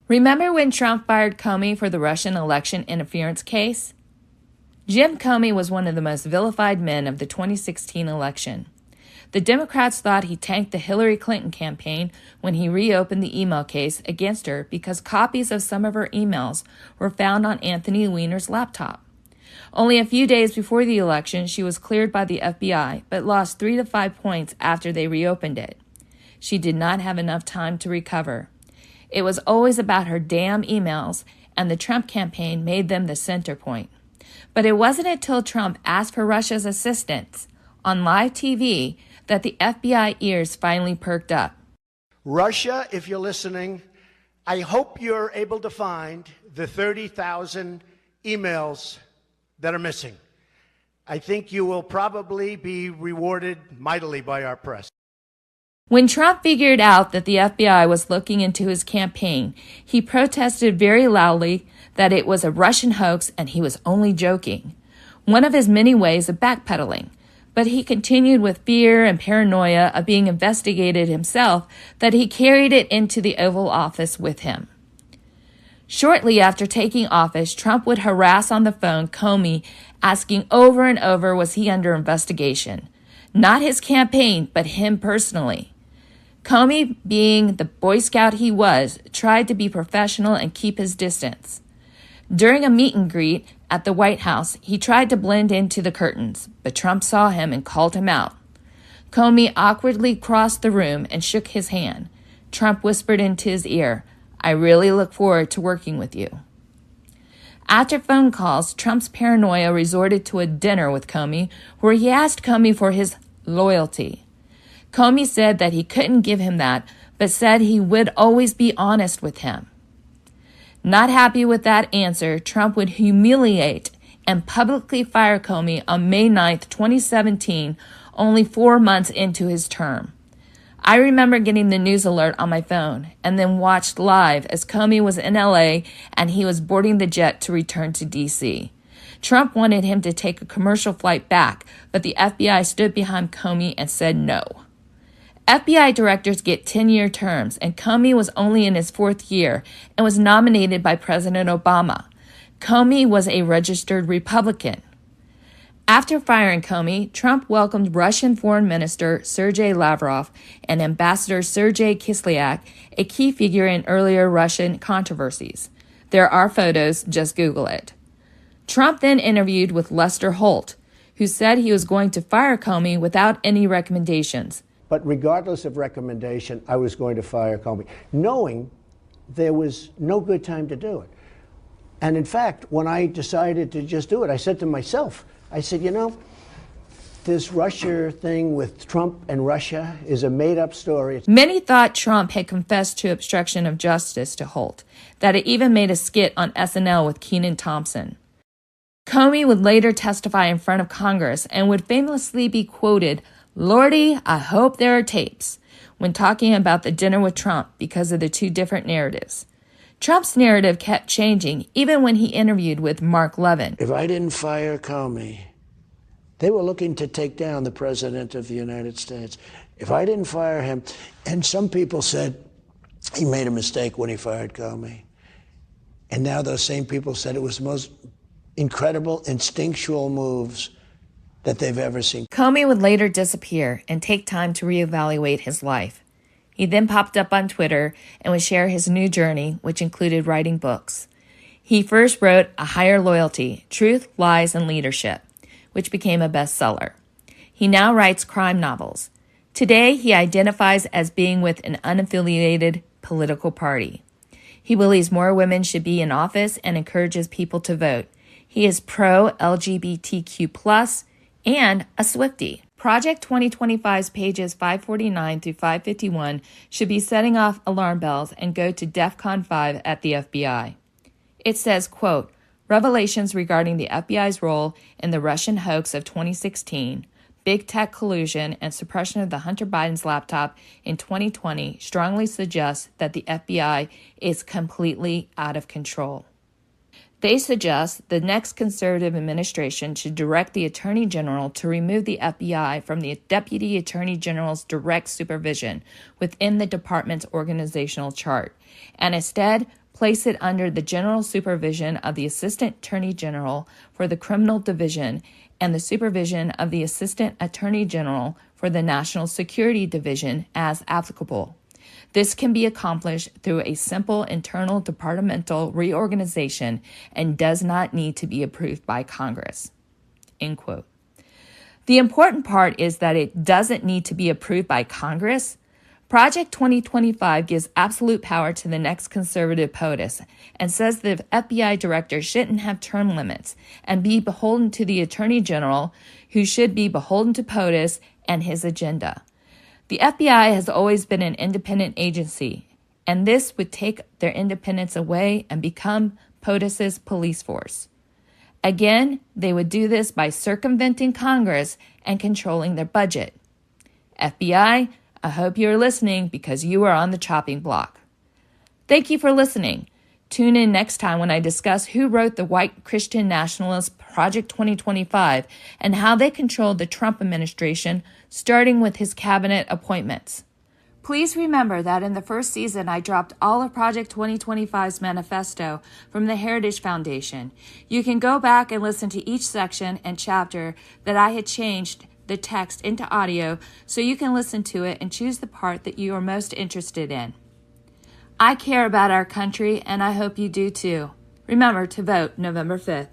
Remember when Trump fired Comey for the Russian election interference case? Jim Comey was one of the most vilified men of the 2016 election. The Democrats thought he tanked the Hillary Clinton campaign when he reopened the email case against her because copies of some of her emails were found on Anthony Weiner's laptop. Only a few days before the election, she was cleared by the FBI, but lost 3 to 5 points after they reopened it. She did not have enough time to recover. It was always about her damn emails, and the Trump campaign made them the center point. But it wasn't until Trump asked for Russia's assistance on live TV that the FBI ears finally perked up. Russia, if you're listening, I hope you're able to find the 30,000 emails that are missing. I think you will probably be rewarded mightily by our press. When Trump figured out that the FBI was looking into his campaign, he protested very loudly that it was a Russian hoax and he was only joking. One of his many ways of backpedaling. But he continued with fear and paranoia of being investigated himself that he carried it into the Oval Office with him. Shortly after taking office, Trump would harass on the phone Comey, asking over and over was he under investigation. Not his campaign, but him personally. Comey, being the Boy Scout he was, tried to be professional and keep his distance. During a meet and greet at the White House, he tried to blend into the curtains, but Trump saw him and called him out. Comey awkwardly crossed the room and shook his hand. Trump whispered into his ear, "I really look forward to working with you." After phone calls, Trump's paranoia resorted to a dinner with Comey, where he asked Comey for his loyalty. Comey said that he couldn't give him that, but said he would always be honest with him. Not happy with that answer, Trump would humiliate and publicly fire Comey on May 9, 2017, only 4 months into his term. I remember getting the news alert on my phone and then watched live as Comey was in LA and he was boarding the jet to return to DC. Trump wanted him to take a commercial flight back, but the FBI stood behind Comey and said no. FBI directors get 10-year terms, and Comey was only in his 4th year and was nominated by President Obama. Comey was a registered Republican. After firing Comey, Trump welcomed Russian Foreign Minister Sergei Lavrov and Ambassador Sergei Kislyak, a key figure in earlier Russian controversies. There are photos, just Google it. Trump then interviewed with Lester Holt, who said he was going to fire Comey without any recommendations. But regardless of recommendation, I was going to fire Comey, knowing there was no good time to do it. And in fact, when I decided to just do it, I said to myself, I said, you know, this Russia thing with Trump and Russia is a made-up story. Many thought Trump had confessed to obstruction of justice to Holt, that it even made a skit on SNL with Kenan Thompson. Comey would later testify in front of Congress and would famously be quoted, "Lordy, I hope there are tapes," when talking about the dinner with Trump because of the two different narratives. Trump's narrative kept changing even when he interviewed with Mark Levin. If I didn't fire Comey, they were looking to take down the President of the United States. If I didn't fire him, and some people said he made a mistake when he fired Comey. And now those same people said it was the most incredible instinctual moves that they've ever seen. Comey would later disappear and take time to reevaluate his life. He then popped up on Twitter and would share his new journey, which included writing books. He first wrote A Higher Loyalty, Truth, Lies, and Leadership, which became a bestseller. He now writes crime novels. Today, he identifies as being with an unaffiliated political party. He believes more women should be in office and encourages people to vote. He is pro-LGBTQ+, and a Swiftie. Project 2025's pages 549 through 551 should be setting off alarm bells and go to DefCon 5 at the FBI. It says, quote, revelations regarding the FBI's role in the Russian hoax of 2016, big tech collusion, and suppression of the Hunter Biden's laptop in 2020 strongly suggest that the FBI is completely out of control. They suggest the next conservative administration should direct the Attorney General to remove the FBI from the Deputy Attorney General's direct supervision within the department's organizational chart, and instead place it under the general supervision of the Assistant Attorney General for the Criminal Division and the supervision of the Assistant Attorney General for the National Security Division as applicable. This can be accomplished through a simple internal departmental reorganization and does not need to be approved by Congress." End quote. The important part is that it doesn't need to be approved by Congress. Project 2025 gives absolute power to the next conservative POTUS and says the FBI director shouldn't have term limits and be beholden to the Attorney General, who should be beholden to POTUS and his agenda. The FBI has always been an independent agency, and this would take their independence away and become POTUS's police force. Again, they would do this by circumventing Congress and controlling their budget. FBI, I hope you're listening because you are on the chopping block. Thank you for listening. Tune in next time when I discuss who wrote the white Christian nationalist Project 2025 and how they controlled the Trump administration, starting with his cabinet appointments. Please remember that in the first season, I dropped all of Project 2025's manifesto from the Heritage Foundation. You can go back and listen to each section and chapter that I had changed the text into audio so you can listen to it and choose the part that you are most interested in. I care about our country, and I hope you do too. Remember to vote November 5th.